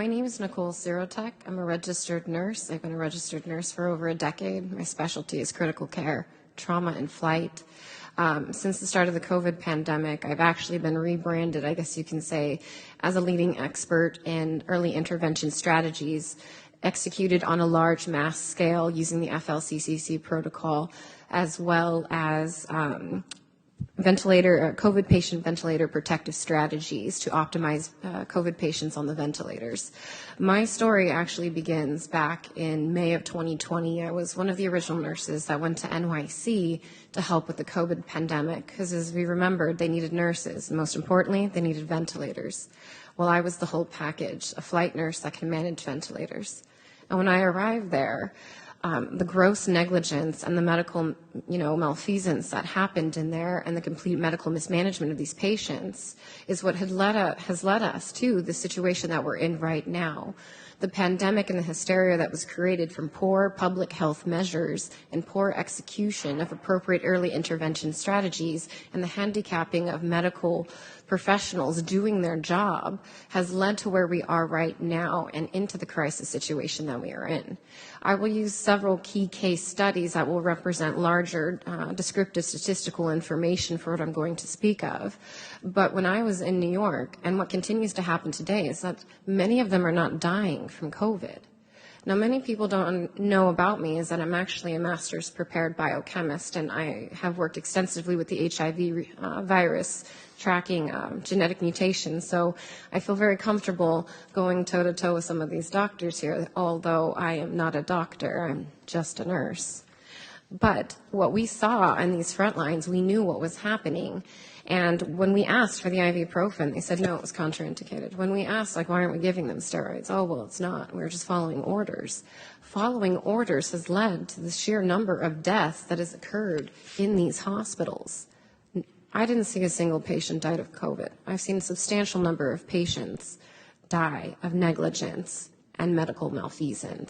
My name is Nicole Sirotek. I'm a registered nurse. I've been a registered nurse for over a decade. My specialty is critical care, trauma, and flight. Since the start of the COVID pandemic, I've actually been rebranded, I guess you can say, as a leading expert in early intervention strategies executed on a large mass scale using the FLCCC protocol, as well as COVID patient ventilator protective strategies to optimize COVID patients on the ventilators. My story actually begins back in May of 2020. I was one of the original nurses that went to NYC to help with the COVID pandemic because, as we remembered, they needed nurses. And most importantly, they needed ventilators. Well, I was the whole package, a flight nurse that can manage ventilators. And when I arrived there, the gross negligence and the medical, malfeasance that happened in there and the complete medical mismanagement of these patients is what has led us to the situation that we're in right now. The pandemic and the hysteria that was created from poor public health measures and poor execution of appropriate early intervention strategies and the handicapping of medical professionals doing their job has led to where we are right now and into the crisis situation that we are in. I will use several key case studies that will represent larger descriptive statistical information for what I'm going to speak of. But when I was in New York, and what continues to happen today, is that many of them are not dying from COVID. Now, many people don't know about me is that I'm actually a master's prepared biochemist, and I have worked extensively with the HIV virus, tracking genetic mutations. So I feel very comfortable going toe-to-toe with some of these doctors here, although I am not a doctor, I'm just a nurse. But what we saw on these front lines, we knew what was happening. And when we asked for the ibuprofen, they said, no, it was contraindicated. When we asked, why aren't we giving them steroids? Oh, well, it's not. We're just following orders. Following orders has led to the sheer number of deaths that has occurred in these hospitals. I didn't see a single patient died of COVID. I've seen a substantial number of patients die of negligence and medical malfeasance.